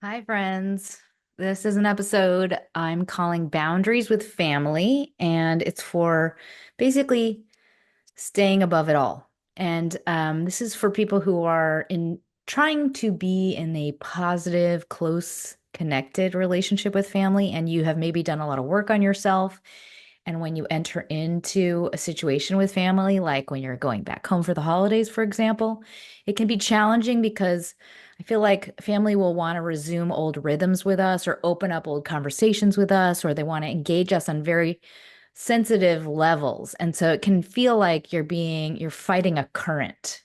Hi, friends. This is an episode I'm calling Boundaries with Family, and it's for basically staying above it all. And this is for people who are in trying to be in a positive, close, connected relationship with family, and you have maybe done a lot of work on yourself. And when you enter into a situation with family, like when you're going back home for the holidays, for example, it can be challenging because I feel like family will want to resume old rhythms with us or open up old conversations with us, or they want to engage us on very sensitive levels. And so it can feel like you're fighting a current.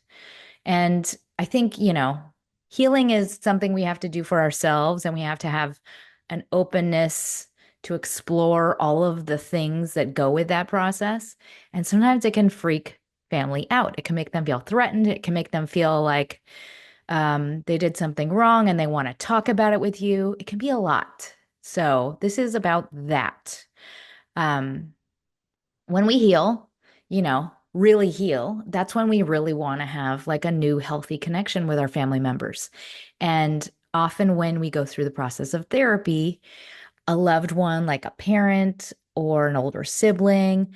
And I think, healing is something we have to do for ourselves, and we have to have an openness to explore all of the things that go with that process. And sometimes it can freak family out. It can make them feel threatened. It can make them feel like they did something wrong and they want to talk about it with you. It can be a lot. So, this is about that. Um, when we heal, really heal, that's when we really want to have like a new healthy connection with our family members. And often when we go through the process of therapy, a loved one, like a parent or an older sibling,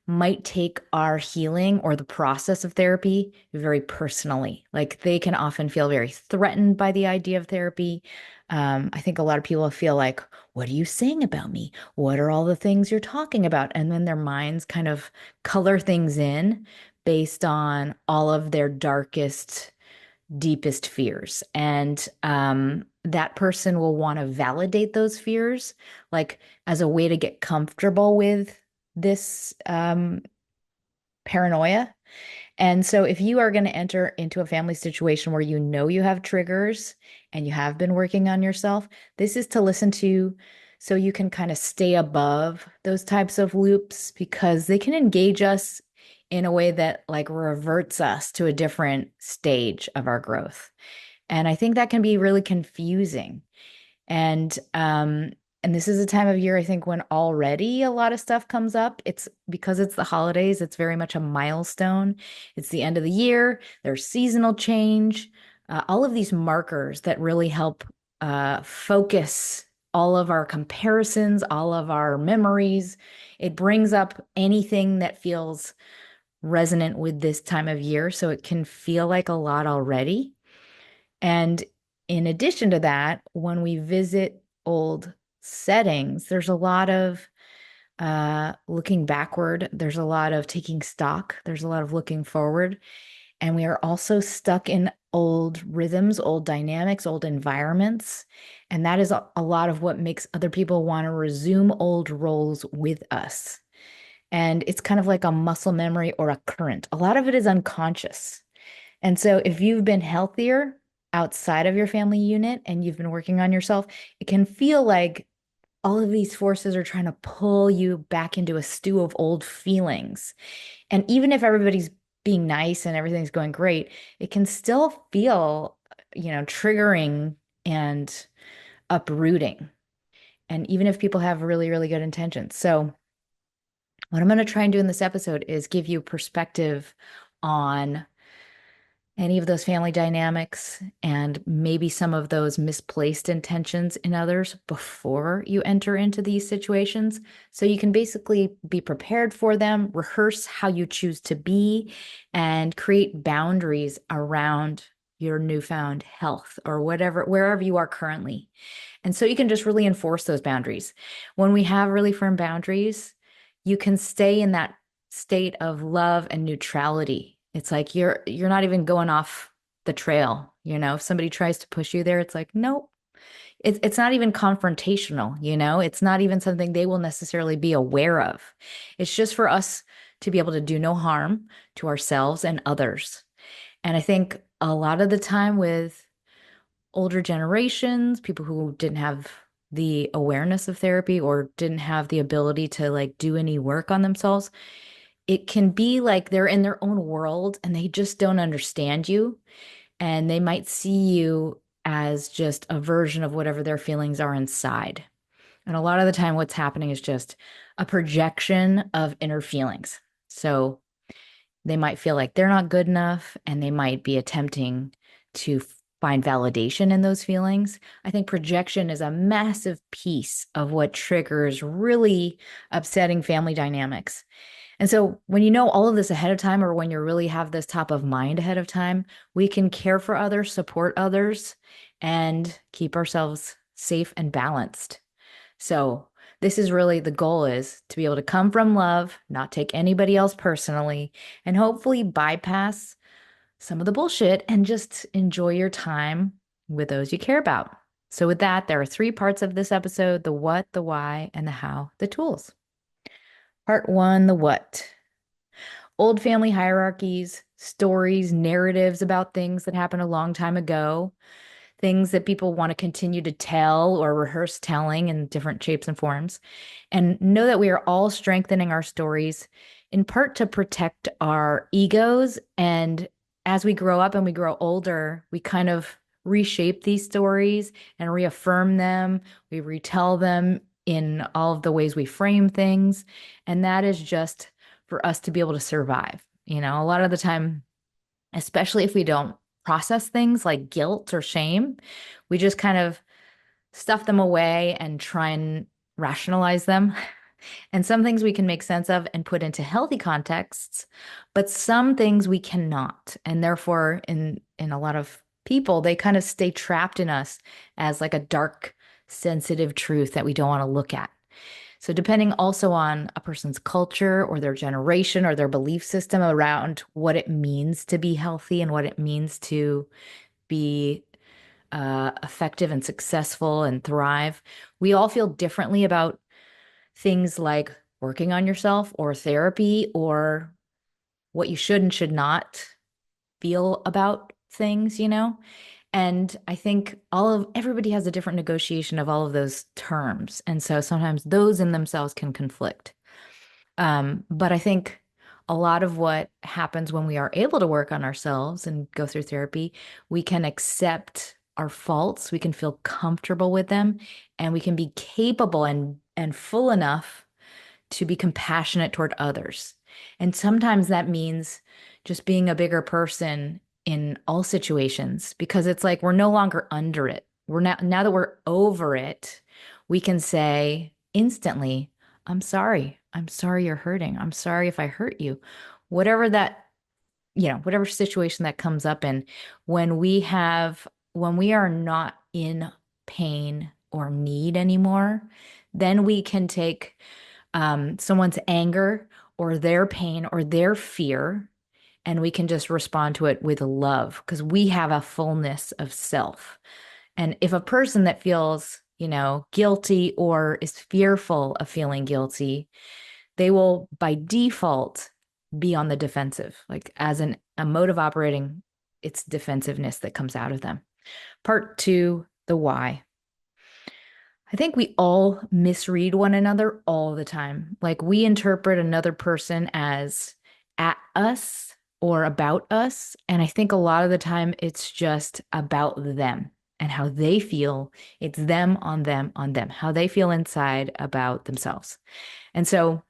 might take our healing or the process of therapy very personally. Like they can often feel very threatened by the idea of therapy. I think a lot of people feel like, what are you saying about me? What are all the things you're talking about? And then their minds kind of color things in based on all of their darkest, deepest fears. And that person will want to validate those fears, like as a way to get comfortable with this paranoia. And so, if you are going to enter into a family situation where you know you have triggers and you have been working on yourself, this is to listen to so you can kind of stay above those types of loops because they can engage us in a way that like reverts us to a different stage of our growth. And I think that can be really confusing. And and this is a time of year I think when already a lot of stuff comes up. It's because it's the holidays, it's very much a milestone. It's the end of the year, there's seasonal change, all of these markers that really help focus all of our comparisons, all of our memories. It brings up anything that feels resonant with this time of year, so it can feel like a lot already. And in addition to that, when we visit old settings, there's a lot of looking backward, there's a lot of taking stock, there's a lot of looking forward. And we are also stuck in old rhythms, old dynamics, old environments. And that is a lot of what makes other people want to resume old roles with us. And it's kind of like a muscle memory or a current. A lot of it is unconscious. And so if you've been healthier outside of your family unit and you've been working on yourself, it can feel like all of these forces are trying to pull you back into a stew of old feelings. And even if everybody's being nice and everything's going great, it can still feel, triggering and uprooting. And even if people have really, really good intentions. So, what I'm going to try and do in this episode is give you perspective on any of those family dynamics and maybe some of those misplaced intentions in others before you enter into these situations. So you can basically be prepared for them, rehearse how you choose to be, and create boundaries around your newfound health or whatever, wherever you are currently. And so you can just really enforce those boundaries. When we have really firm boundaries, you can stay in that state of love and neutrality. It's like you're not even going off the trail, If somebody tries to push you there, it's like, nope. It's not even confrontational, It's not even something they will necessarily be aware of. It's just for us to be able to do no harm to ourselves and others. And I think a lot of the time with older generations, people who didn't have the awareness of therapy or didn't have the ability to like do any work on themselves, it can be like they're in their own world and they just don't understand you. And they might see you as just a version of whatever their feelings are inside. And a lot of the time, what's happening is just a projection of inner feelings. So they might feel like they're not good enough and they might be attempting to find validation in those feelings. I think projection is a massive piece of what triggers really upsetting family dynamics. And so when you know all of this ahead of time, or when you really have this top of mind ahead of time, we can care for others, support others, and keep ourselves safe and balanced. So this is really the goal, is to be able to come from love, not take anybody else personally, and hopefully bypass some of the bullshit and just enjoy your time with those you care about. So with that, there are three parts of this episode: the what, the why, and the how, the tools. Part one, the what. Old family hierarchies, stories, narratives about things that happened a long time ago, things that people want to continue to tell or rehearse telling in different shapes and forms. And know that we are all strengthening our stories in part to protect our egos. And as we grow up and we grow older, we kind of reshape these stories and reaffirm them. We retell them in all of the ways we frame things. And that is just for us to be able to survive. A lot of the time, especially if we don't process things like guilt or shame, we just kind of stuff them away and try and rationalize them. And some things we can make sense of and put into healthy contexts, but some things we cannot. And therefore, in a lot of people, they kind of stay trapped in us as like a dark, sensitive truth that we don't want to look at. So, depending also on a person's culture or their generation or their belief system around what it means to be healthy and what it means to be effective and successful and thrive, we all feel differently about things like working on yourself or therapy or what you should and should not feel about things. And I think everybody has a different negotiation of all of those terms. And so sometimes those in themselves can conflict. But I think a lot of what happens when we are able to work on ourselves and go through therapy, we can accept our faults, we can feel comfortable with them, and we can be capable and full enough to be compassionate toward others. And sometimes that means just being a bigger person in all situations, because it's like we're no longer under it. Now that we're over it, we can say instantly, I'm sorry. I'm sorry you're hurting. I'm sorry if I hurt you. Whatever that, whatever situation that comes up in, when we are not in pain or need anymore, then we can take someone's anger or their pain or their fear, and we can just respond to it with love because we have a fullness of self. And if a person that feels, guilty or is fearful of feeling guilty, they will by default be on the defensive. Like as a mode of operating, it's defensiveness that comes out of them. Part two, the why. I think we all misread one another all the time. Like we interpret another person as at us or about us. And I think a lot of the time it's just about them and how they feel. It's them on them on them, how they feel inside about themselves. And so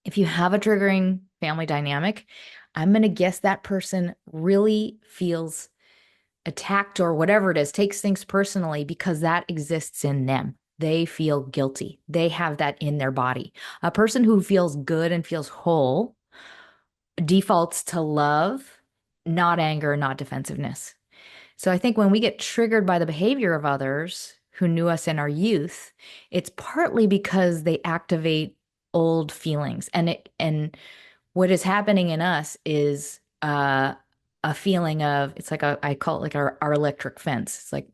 if you have a triggering family dynamic, I'm going to guess that person really feels attacked or whatever it is, takes things personally because that exists in them. They feel guilty. They have that in their body. A person who feels good and feels whole defaults to love, not anger, not defensiveness. So I think when we get triggered by the behavior of others who knew us in our youth, it's partly because they activate old feelings. And what is happening in us is a feeling of, it's like I call it like our electric fence. It's like,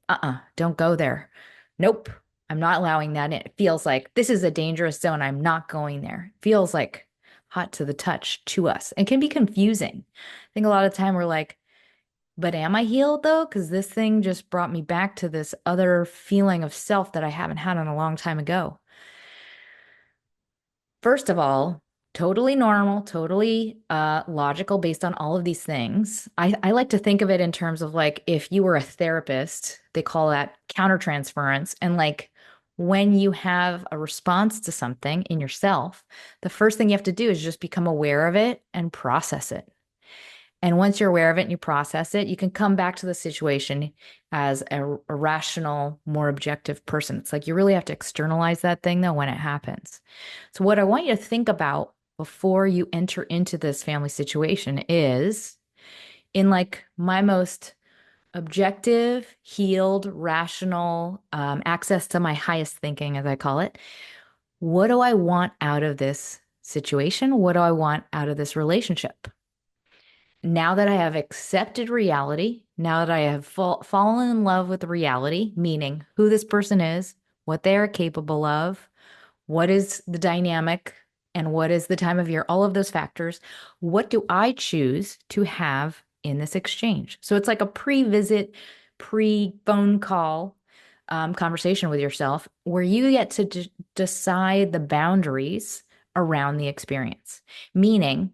don't go there. Nope, I'm not allowing that in. It feels like this is a dangerous zone. I'm not going there. It feels like hot to the touch to us and can be confusing. I think a lot of time we're like, but am I healed though? Because this thing just brought me back to this other feeling of self that I haven't had in a long time ago. First of all, totally normal, totally logical based on all of these things. I like to think of it in terms of like if you were a therapist, they call that countertransference. And like when you have a response to something in yourself, the first thing you have to do is just become aware of it and process it. And once you're aware of it and you process it, you can come back to the situation as a rational, more objective person. It's like you really have to externalize that thing though when it happens. So, what I want you to think about before you enter into this family situation is in like my most objective, healed, rational, access to my highest thinking, as I call it. What do I want out of this situation? What do I want out of this relationship? Now that I have accepted reality, now that I have fallen in love with reality, meaning who this person is, what they are capable of, what is the dynamic, and what is the time of year, all of those factors, what do I choose to have in this exchange? So it's like a pre visit, pre phone call conversation with yourself where you get to decide the boundaries around the experience, meaning,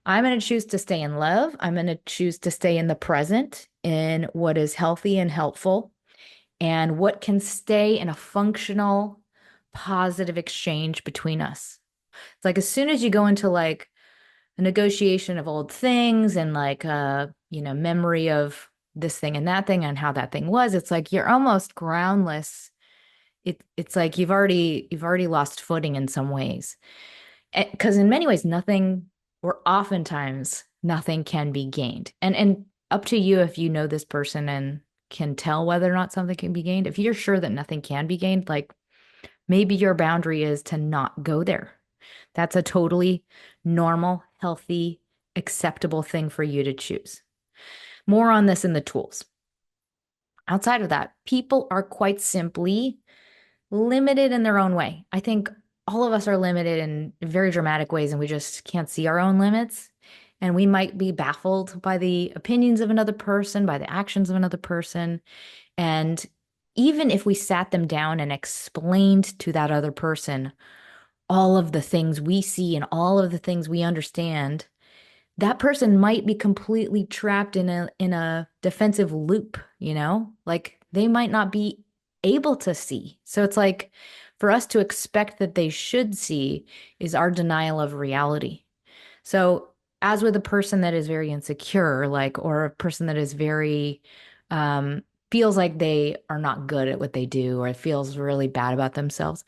I'm going to choose to stay in love. I'm going to choose to stay in the present, in what is healthy and helpful, and what can stay in a functional, positive exchange between us. It's like as soon as you go into like a negotiation of old things and like memory of this thing and that thing and how that thing was, it's like you're almost groundless. It's like you've already lost footing in some ways. Because in many ways, nothing, or oftentimes nothing can be gained. And up to you if you know this person and can tell whether or not something can be gained. If you're sure that nothing can be gained, like maybe your boundary is to not go there. That's a totally normal, healthy, acceptable thing for you to choose. More on this in the tools. Outside of that, people are quite simply limited in their own way. I think all of us are limited in very dramatic ways, and we just can't see our own limits. And we might be baffled by the opinions of another person, by the actions of another person. And even if we sat them down and explained to that other person all of the things we see and all of the things we understand, that person might be completely trapped in a defensive loop, Like they might not be able to see. So it's like for us to expect that they should see is our denial of reality. So as with a person that is very insecure, like, or a person that is very um feels like they are not good at what they do or feels really bad about themselves,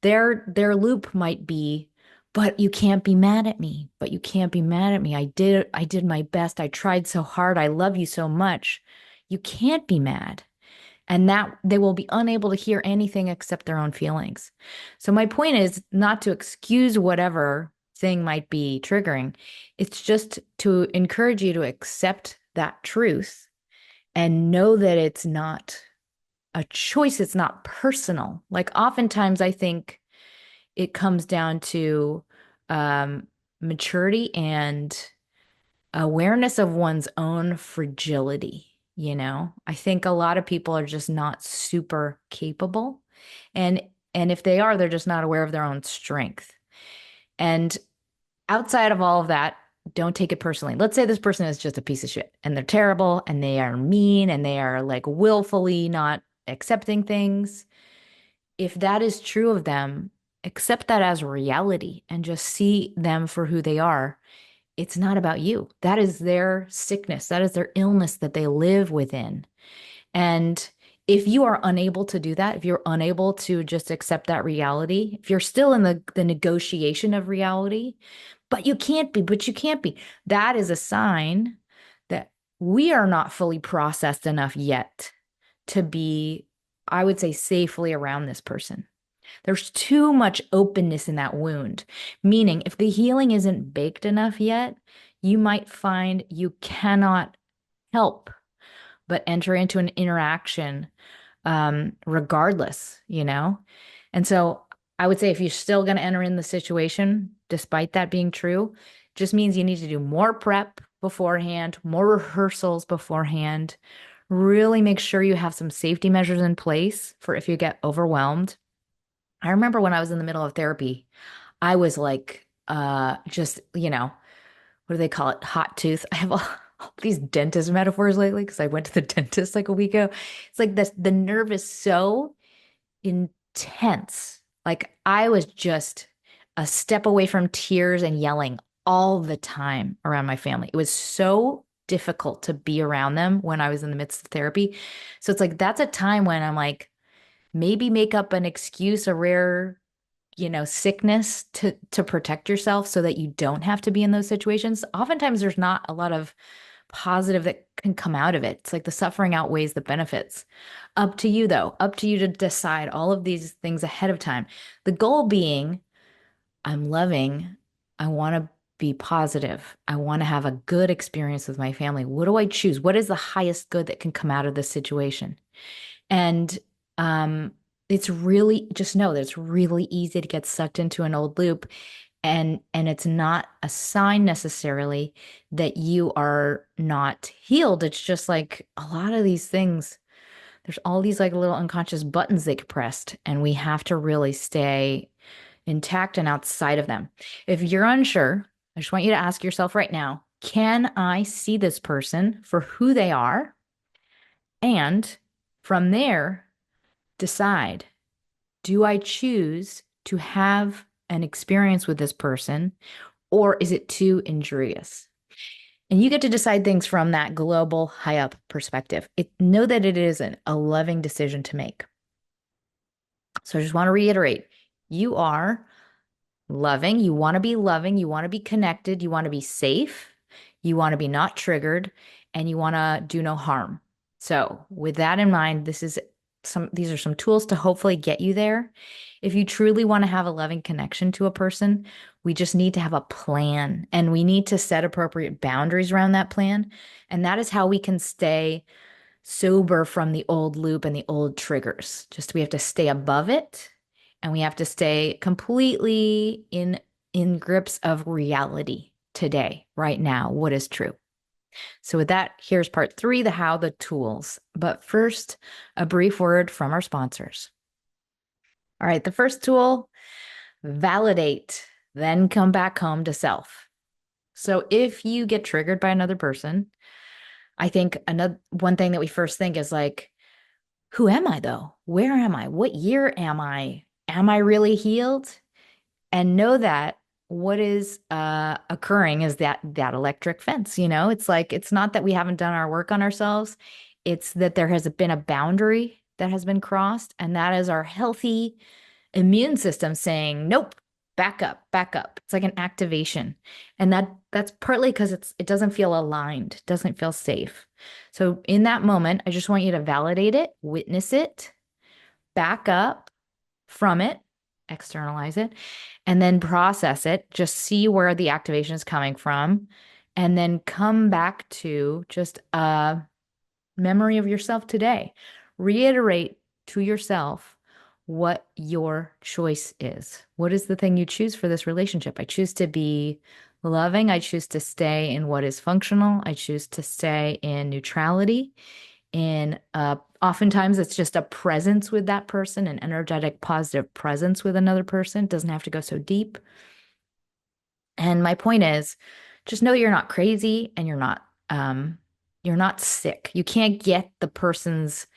their loop might be, but you can't be mad at me. But you can't be mad at me. I did my best. I tried so hard. I love you so much. You can't be mad. And that they will be unable to hear anything except their own feelings. So my point is not to excuse whatever thing might be triggering. It's just to encourage you to accept that truth and know that it's not a choice. It's not personal. Like oftentimes I think it comes down to maturity and awareness of one's own fragility. I think a lot of people are just not super capable. And and if they are, they're just not aware of their own strength. And outside of all of that, don't take it personally. Let's say this person is just a piece of shit and they're terrible and they are mean and they are like willfully not accepting things. If that is true of them, accept that as reality and just see them for who they are. It's not about you. That is their sickness. That is their illness that they live within. And if you are unable to do that, if you're unable to just accept that reality, if you're still in the negotiation of reality, but you can't be, that is a sign that we are not fully processed enough yet to be, I would say, safely around this person. There's too much openness in that wound, meaning if the healing isn't baked enough yet, you might find you cannot help but enter into an interaction regardless. And so I would say if you're still going to enter in the situation, despite that being true, just means you need to do more prep beforehand, more rehearsals beforehand. Really make sure you have some safety measures in place for if you get overwhelmed. I remember when I was in the middle of therapy, I was like, just, what do they call it? Hot tooth. I have all these dentist metaphors lately because I went to the dentist like a week ago. It's like this, the nerve is so intense. Like I was just a step away from tears and yelling all the time around my family. It was so difficult to be around them when I was in the midst of therapy. So it's like that's a time when I'm like, maybe make up an excuse, a rare, sickness to protect yourself so that you don't have to be in those situations. Oftentimes there's not a lot of positive that can come out of it. It's like the suffering outweighs the benefits. Up to you though, up to you to decide all of these things ahead of time. The goal being, I'm loving, I want to be positive. I want to have a good experience with my family. What do I choose? What is the highest good that can come out of this situation? And um, it's really just know that it's really easy to get sucked into an old loop, and it's not a sign necessarily that you are not healed. It's just like a lot of these things, there's all these like little unconscious buttons they get pressed, and we have to really stay intact and outside of them. If you're unsure, I just want you to ask yourself right now, can I see this person for who they are? And from there, decide, do I choose to have an experience with this person or is it too injurious? And you get to decide things from that global high up perspective. Know that it is a loving decision to make. So I just want to reiterate, you are loving, you want to be loving, you want to be connected, you want to be safe, you want to be not triggered, and you want to do no harm. So, with that in mind, these are some tools to hopefully get you there. If you truly want to have a loving connection to a person, we just need to have a plan and we need to set appropriate boundaries around that plan. And that is how we can stay sober from the old loop and the old triggers. Just we have to stay above it and we have to stay completely in grips of reality today, right now, what is true. So with that, here's part 3, the how, the tools. But first, a brief word from our sponsors. All right, the first tool, validate, then come back home to self. So if you get triggered by another person, I think one thing that we first think is like, who am I though? Where am I? What year am I? Am I really healed? And know that what is occurring is that electric fence. It's like it's not that we haven't done our work on ourselves. It's that there has been a boundary that has been crossed, and that is our healthy immune system saying, nope, back up, back up. It's like an activation. And that's partly because it doesn't feel aligned, it doesn't feel safe. So in that moment, I just want you to validate it, witness it, back up from it, externalize it, and then process it. Just see where the activation is coming from, and then come back to just a memory of yourself today. Reiterate to yourself what your choice is. What is the thing you choose for this relationship? I choose to be loving. I choose to stay in what is functional. I choose to stay in neutrality. In oftentimes it's just a presence with that person, an energetic, positive presence with another person. It doesn't have to go so deep. And my point is, just know you're not crazy and you're not sick. You can't get the person's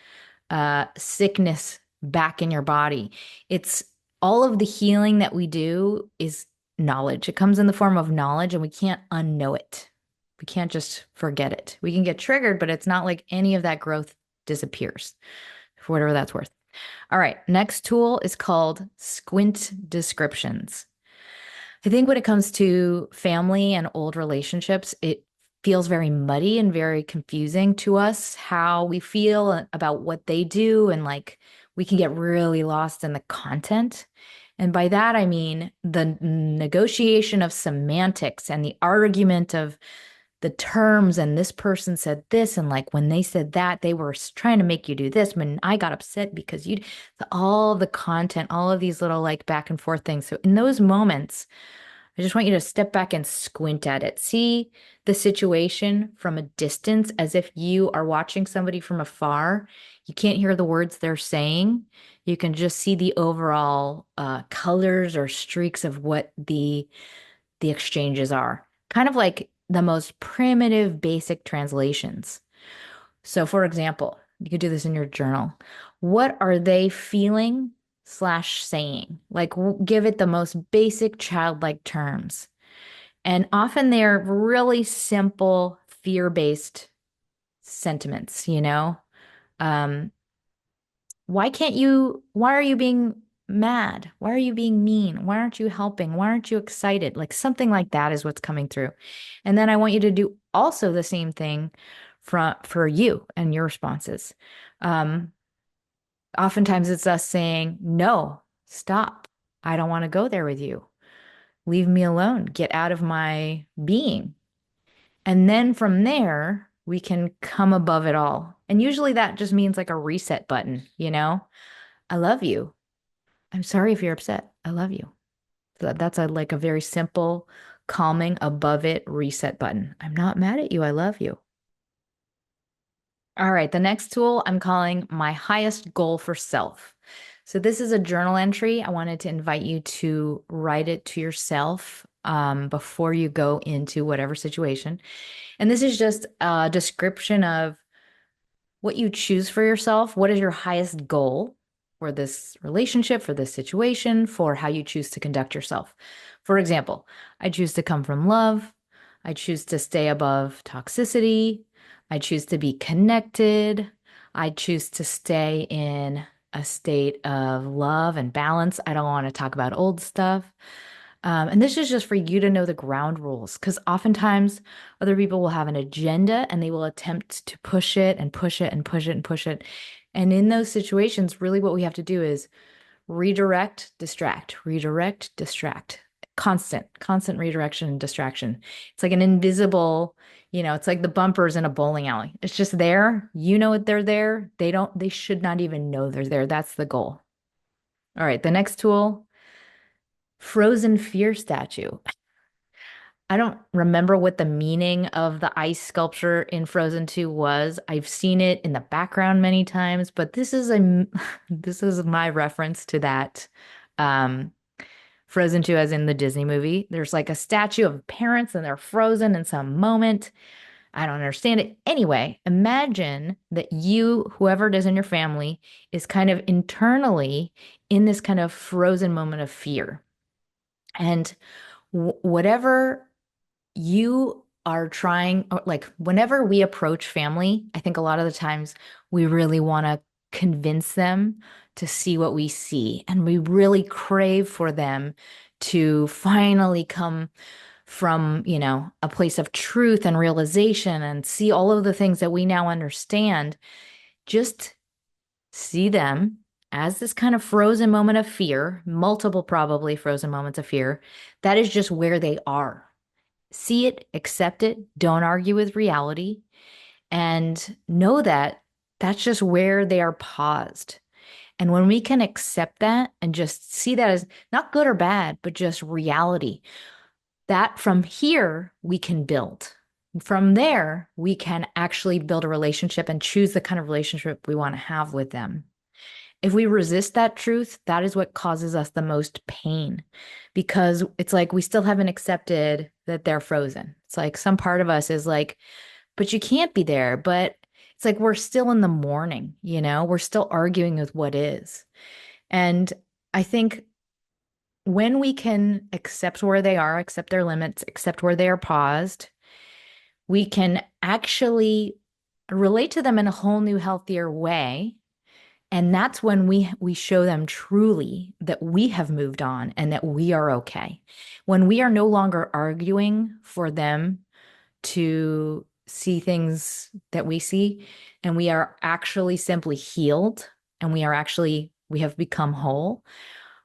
sickness back in your body. It's all of the healing that we do is knowledge. It comes in the form of knowledge and we can't unknow it. We can't just forget it. We can get triggered, but it's not like any of that growth disappears for whatever that's worth. All right, next tool is called squint descriptions. I think when it comes to family and old relationships, it feels very muddy and very confusing to us how we feel about what they do. And like we can get really lost in the content. And by that, I mean the negotiation of semantics and the argument of the terms. And this person said this. And like when they said that, they were trying to make you do this. When I got upset because all the content, all of these little like back and forth things. So in those moments, I just want you to step back and squint at it. See the situation from a distance as if you are watching somebody from afar. You can't hear the words they're saying. You can just see the overall colors or streaks of what the exchanges are. Kind of like the most primitive, basic translations. So, for example, you could do this in your journal. What are they feeling slash saying? Like, give it the most basic childlike terms. And often they're really simple, fear-based sentiments, you know? Um, why are you being mad? Why are you being mean? Why aren't you helping? Why aren't you excited? Like something like that is what's coming through. And then I want you to do also the same thing for you and your responses. Um, Oftentimes it's us saying, no, stop. I don't want to go there with you. Leave me alone. Get out of my being. And then from there, we can come above it all. And usually that just means like a reset button, you know? I love you. I'm sorry if you're upset. I love you. So that's a like a very simple, calming, above it reset button. I'm not mad at you. I love you. All right, the next tool I'm calling my highest goal for self. So this is a journal entry. I wanted to invite you to write it to yourself before you go into whatever situation. And this is just a description of what you choose for yourself. What is your highest goal for this relationship, for this situation, for how you choose to conduct yourself? For example, I choose to come from love. I choose to stay above toxicity. I choose to be connected. I choose to stay in a state of love and balance. I don't want to talk about old stuff. And this is just for you to know the ground rules because oftentimes other people will have an agenda and they will attempt to push it and push it and push it and push it. And in those situations, really what we have to do is redirect, distract. Constant redirection and distraction. It's like an invisible, it's like the bumpers in a bowling alley. It's just there. You know they're there. They should not even know they're there. That's the goal. All right, the next tool, frozen fear statue. I don't remember what the meaning of the ice sculpture in Frozen 2 was. I've seen it in the background many times, but this is a this is my reference to that um Frozen 2 as in the Disney movie. There's like a statue of parents and they're frozen in some moment. I don't understand it. Anyway, imagine that you, whoever it is in your family, is kind of internally in this kind of frozen moment of fear. And whatever you are trying, or like whenever we approach family, I think a lot of the times we really want to convince them to see what we see. And we really crave for them to finally come from, a place of truth and realization and see all of the things that we now understand. Just see them as this kind of frozen moment of fear, multiple probably frozen moments of fear. That is just where they are. See it, accept it, don't argue with reality, and know that that's just where they are paused. And when we can accept that and just see that as not good or bad, but just reality, that from here we can build. From there, we can actually build a relationship and choose the kind of relationship we want to have with them. If we resist that truth, that is what causes us the most pain because it's like we still haven't accepted that they're frozen. It's like some part of us is like, but you can't be there. But it's like we're still in the morning, we're still arguing with what is. And I think when we can accept where they are, accept their limits, accept where they are paused, we can actually relate to them in a whole new, healthier way. And that's when we show them truly that we have moved on and that we are okay. When we are no longer arguing for them to see things that we see, and we are actually simply healed and we have become whole.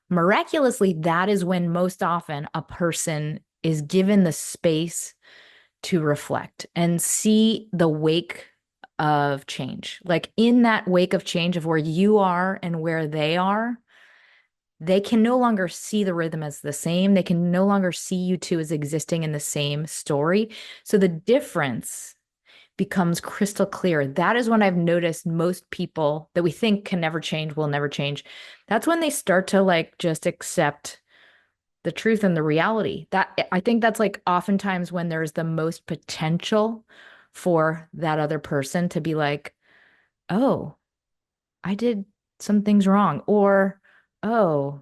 Miraculously, that is when most often a person is given the space to reflect and see the wake of change. Like in that wake of change of where you are and where they can no longer see the rhythm as the same. They can no longer see you two as existing in the same story. So the difference becomes crystal clear. That is when I've noticed most people that we think can never change, will never change. That's when they start to like just accept the truth and the reality. That I think that's like oftentimes when there's the most potential for that other person to be like, oh, I did some things wrong, or oh,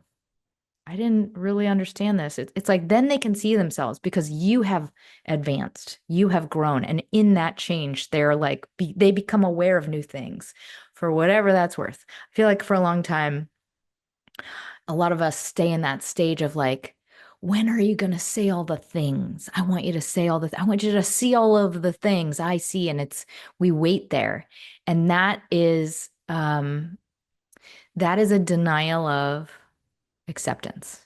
I didn't really understand this. It's like then they can see themselves because you have advanced, you have grown. And in that change, they're like, they become aware of new things for whatever that's worth. I feel like for a long time, a lot of us stay in that stage of like, when are you going to say all the things? I want you to say all I want you to see all of the things I see. And we wait there. And that is a denial of acceptance.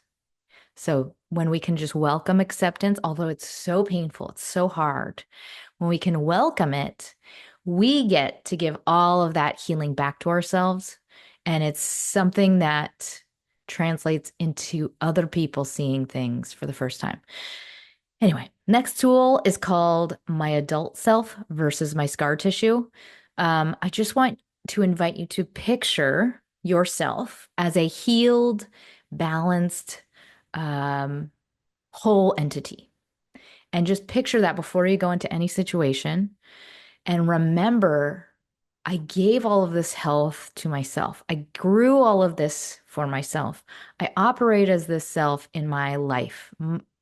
So when we can just welcome acceptance, although it's so painful, it's so hard, when we can welcome it, we get to give all of that healing back to ourselves. And it's something that translates into other people seeing things for the first time. Anyway, next tool is called My Adult Self versus My Scar Tissue. I just want to invite you to picture yourself as a healed, balanced, um, whole entity. And just picture that before you go into any situation. And remember, I gave all of this health to myself. I grew all of this for myself. I operate as this self in my life.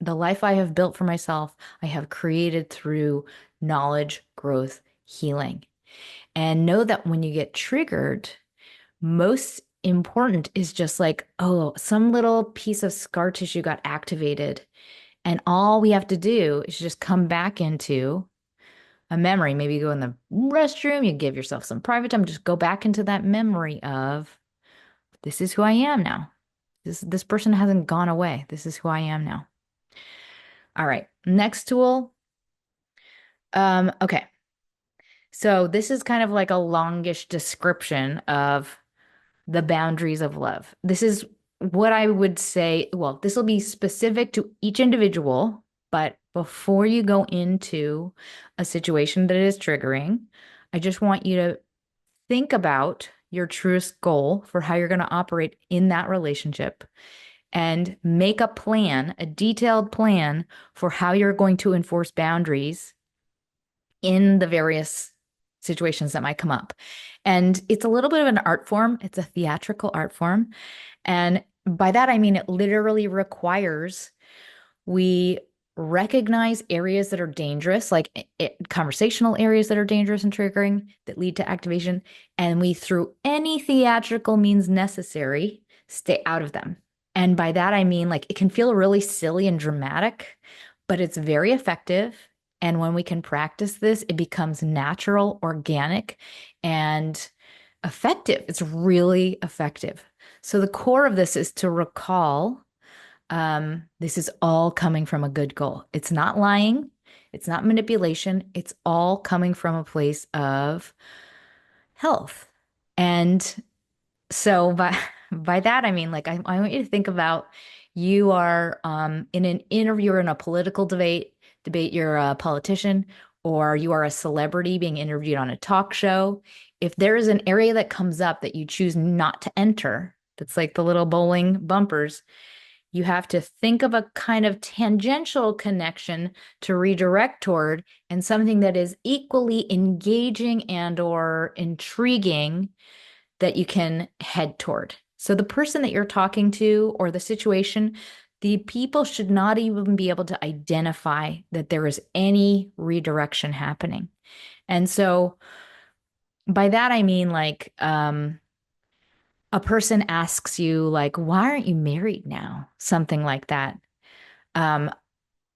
The life I have built for myself, I have created through knowledge, growth, healing. And know that when you get triggered, most important is just like, oh, some little piece of scar tissue got activated. And all we have to do is just come back into a memory. Maybe you go in the restroom, you give yourself some private time, just go back into that memory of this is who I am now. This person hasn't gone away. This is who I am now. All right. Next tool. Okay. So this is kind of like a longish description of the boundaries of love. This is what I would say. Well, this will be specific to each individual, but before you go into a situation that is triggering, I just want you to think about your truest goal for how you're going to operate in that relationship and make a plan, a detailed plan for how you're going to enforce boundaries in the various situations that might come up. And it's a little bit of an art form, it's a theatrical art form. And by that, I mean it literally requires we recognize areas that are dangerous, like conversational areas that are dangerous and triggering that lead to activation. And we, through any theatrical means necessary, stay out of them. And by that, I mean like it can feel really silly and dramatic, but it's very effective. And when we can practice this, it becomes natural, organic, and effective. It's really effective. So the core of this is to recall this is all coming from a good goal. It's not lying. It's not manipulation. It's all coming from a place of health. And so by that I mean like I want you to think about you are in an interview or in a political debate you're a politician or you are a celebrity being interviewed on a talk show. If there is an area that comes up that you choose not to enter, that's like the little bowling bumpers, you have to think of a kind of tangential connection to redirect toward and something that is equally engaging and or intriguing that you can head toward. So the person that you're talking to or the situation, the people should not even be able to identify that there is any redirection happening. And so by that I mean like a person asks you like, why aren't you married now? Something like that. Um,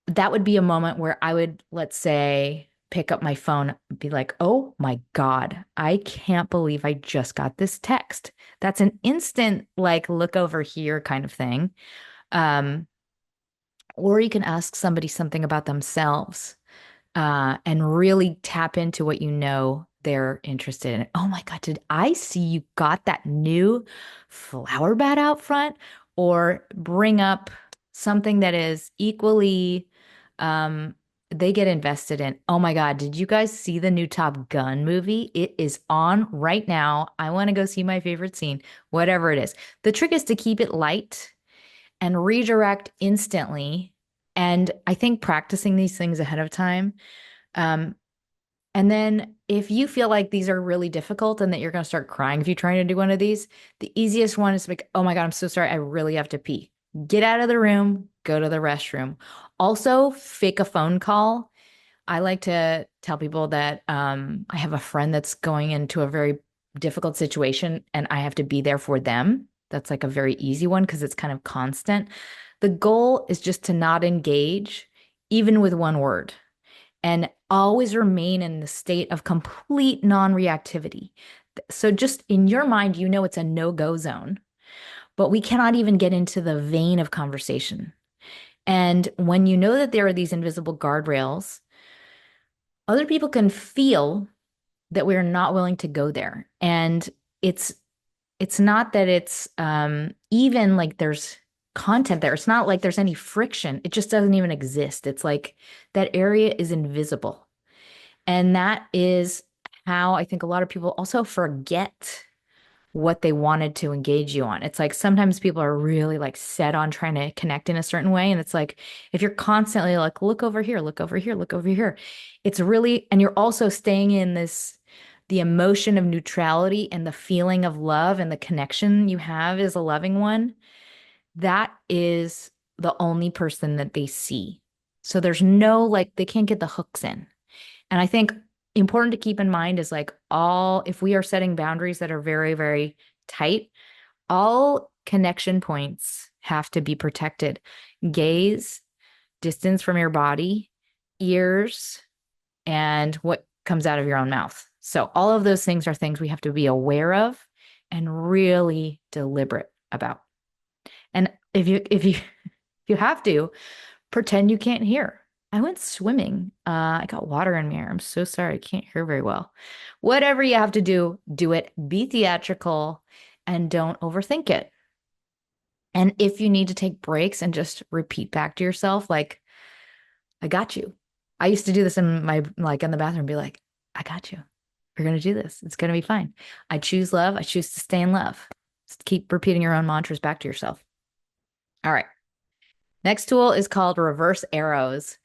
that would be a moment where I would, let's say, pick up my phone, be like, oh my God, I can't believe I just got this text. That's an instant, like, look over here kind of thing. Um, or you can ask somebody something about themselves and really tap into what you know they're interested in. Oh my God, did I see you got that new flower bed out front? Or bring up something that is equally, um, they get invested in. Oh my God, did you guys see the new Top Gun movie? It is on right now. I want to go see my favorite scene, whatever it is. The trick is to keep it light and redirect instantly. And I think practicing these things ahead of time um, and then if you feel like these are really difficult and that you're going to start crying if you're trying to do one of these, the easiest one is like, oh my God, I'm so sorry. I really have to pee. Get out of the room, go to the restroom. Also, fake a phone call. I like to tell people that I have a friend that's going into a very difficult situation and I have to be there for them. That's like a very easy one because it's kind of constant. The goal is just to not engage, even with one word, and always remain in the state of complete non reactivity. So, just in your mind, you know it's a no go zone, but we cannot even get into the vein of conversation. And when you know that there are these invisible guardrails, other people can feel that we're not willing to go there. And it's it's not that it's even like there's content there. It's not like there's any friction. It just doesn't even exist. It's like that area is invisible. And that is how I think a lot of people also forget what they wanted to engage you on. It's like sometimes people are really like set on trying to connect in a certain way. And it's like if you're constantly like, look over here, look over here, look over here, it's really, and you're also staying in this, the emotion of neutrality and the feeling of love and the connection you have as a loving one, that is the only person that they see. So there's no like, they can't get the hooks in. And I think important to keep in mind is like all, if we are setting boundaries that are very, very tight, all connection points have to be protected. Gaze, distance from your body, ears, and what comes out of your own mouth. So all of those things are things we have to be aware of and really deliberate about. And if you have to, pretend you can't hear. I went swimming. I got water in my ear. I'm so sorry. I can't hear very well. Whatever you have to do, do it. Be theatrical and don't overthink it. And if you need to take breaks and just repeat back to yourself, like, I got you. I used to do this in my, like in the bathroom, be like, I got you. We're going to do this. It's going to be fine. I choose love. I choose to stay in love. Just keep repeating your own mantras back to yourself. All right. Next tool is called reverse arrows.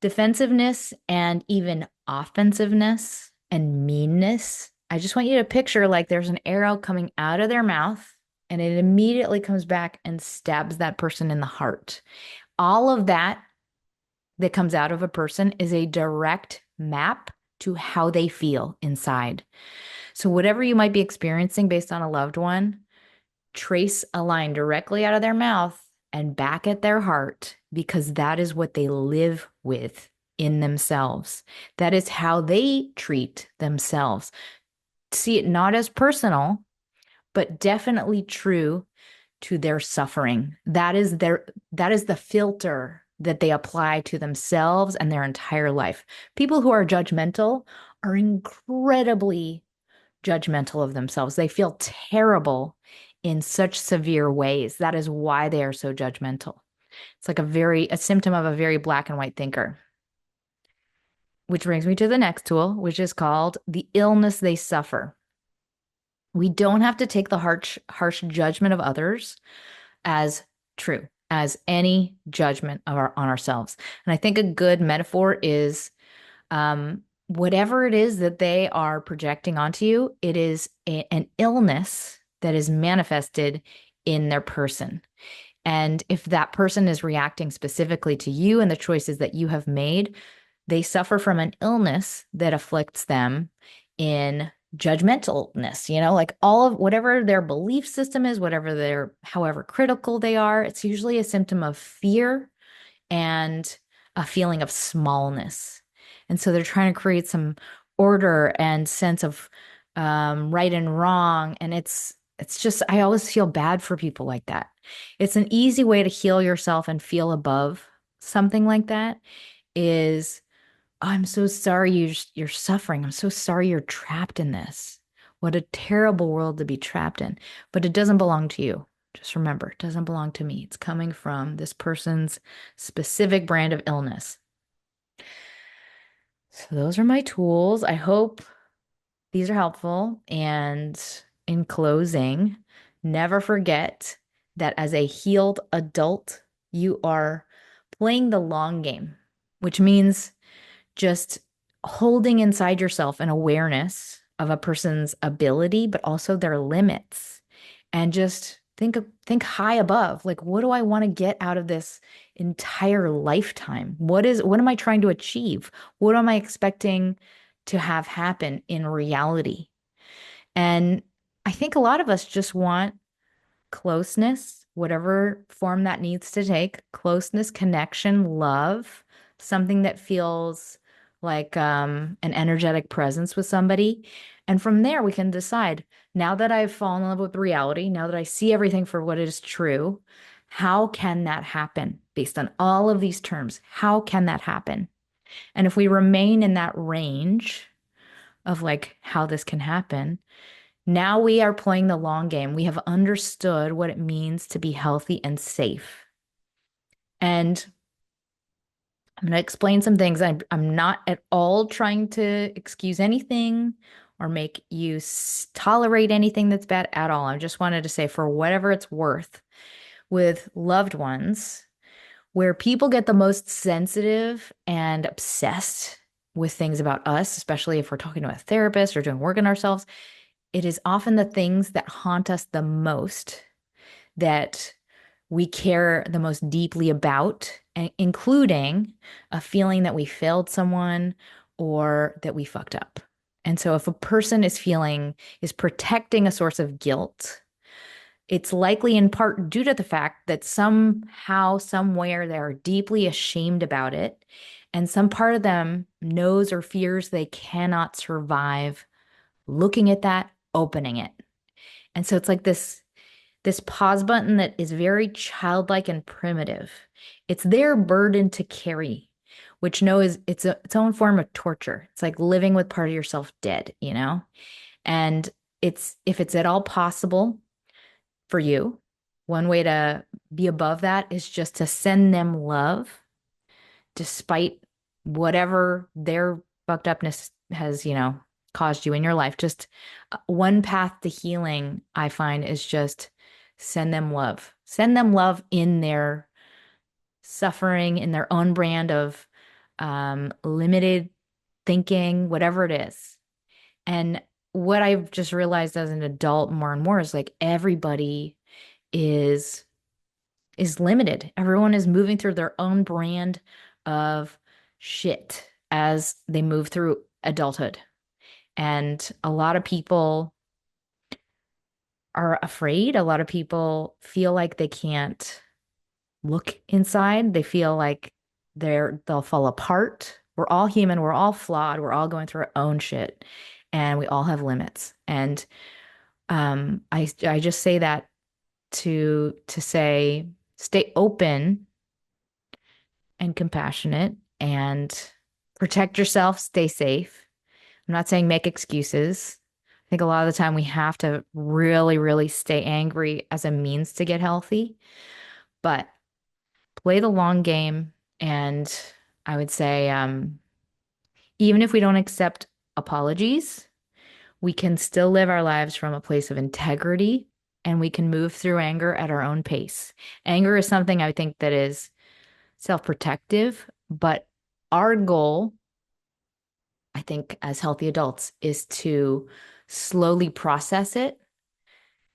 Defensiveness and even offensiveness and meanness. I just want you to picture like there's an arrow coming out of their mouth and it immediately comes back and stabs that person in the heart. All of that that comes out of a person is a direct map to how they feel inside. So, whatever you might be experiencing based on a loved one, trace a line directly out of their mouth and back at their heart because that is what they live with in themselves. That is how they treat themselves. See it not as personal, but definitely true to their suffering. That is the filter that they apply to themselves and their entire life. People who are judgmental are incredibly judgmental of themselves. They feel terrible in such severe ways. That is why they are so judgmental. It's like a symptom of a very black and white thinker. Which brings me to the next tool, which is called the illness they suffer. We don't have to take the harsh judgment of others as true, as any judgment of on ourselves. And I think a good metaphor is whatever it is that they are projecting onto you, it is an illness that is manifested in their person. And if that person is reacting specifically to you and the choices that you have made, they suffer from an illness that afflicts them in judgmentalness, like all of whatever their belief system is, whatever however critical they are, it's usually a symptom of fear and a feeling of smallness. And so they're trying to create some order and sense of right and wrong. And it's just, I always feel bad for people like that. It's an easy way to heal yourself and feel above something like that is, oh, I'm so sorry you're suffering. I'm so sorry you're trapped in this. What a terrible world to be trapped in. But it doesn't belong to you. Just remember, it doesn't belong to me. It's coming from this person's specific brand of illness. So those are my tools. I hope these are helpful. And in closing, never forget that as a healed adult, you are playing the long game, which means just holding inside yourself an awareness of a person's ability, but also their limits, and just Think high above. Like, what do I want to get out of this entire lifetime? What am I trying to achieve? What am I expecting to have happen in reality? And I think a lot of us just want closeness, whatever form that needs to take, closeness, connection, love, something that feels like an energetic presence with somebody. And from there, we can decide now that I've fallen in love with reality, now that I see everything for what is true, how can that happen based on all of these terms? How can that happen? And if we remain in that range of like how this can happen, now we are playing the long game. We have understood what it means to be healthy and safe. And I'm going to explain some things. I'm not at all trying to excuse anything or make you tolerate anything that's bad at all. I just wanted to say, for whatever it's worth, with loved ones, where people get the most sensitive and obsessed with things about us, especially if we're talking to a therapist or doing work on ourselves, it is often the things that haunt us the most that we care the most deeply about, including a feeling that we failed someone or that we fucked up. And so if a person is protecting a source of guilt, it's likely in part due to the fact that somehow, somewhere, they're deeply ashamed about it. And some part of them knows or fears they cannot survive looking at that, opening it. And so it's like this pause button that is very childlike and primitive. It's their burden to carry, which know is its own form of torture. It's like living with part of yourself dead, you know? And it's if it's at all possible for you, one way to be above that is just to send them love despite whatever their fucked upness has, caused you in your life. Just one path to healing, I find, is just send them love. Send them love in their suffering, in their own brand of limited thinking, whatever it is. And what I've just realized as an adult more and more is like everybody is limited. Everyone is moving through their own brand of shit as they move through adulthood. And a lot of people are afraid. A lot of people feel like they can't look inside. They feel like they'll fall apart. We're all human, we're all flawed, we're all going through our own shit, and we all have limits. And I just say that to say stay open and compassionate and protect yourself, stay safe. I'm not saying make excuses. I think a lot of the time we have to really, really stay angry as a means to get healthy, but play the long game. And I would say, even if we don't accept apologies, we can still live our lives from a place of integrity and we can move through anger at our own pace. Anger is something I think that is self-protective, but our goal, I think, as healthy adults, is to slowly process it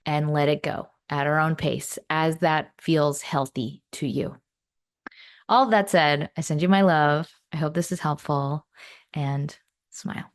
and let it go at our own pace as that feels healthy to you. All of that said, I send you my love. I hope this is helpful and smile.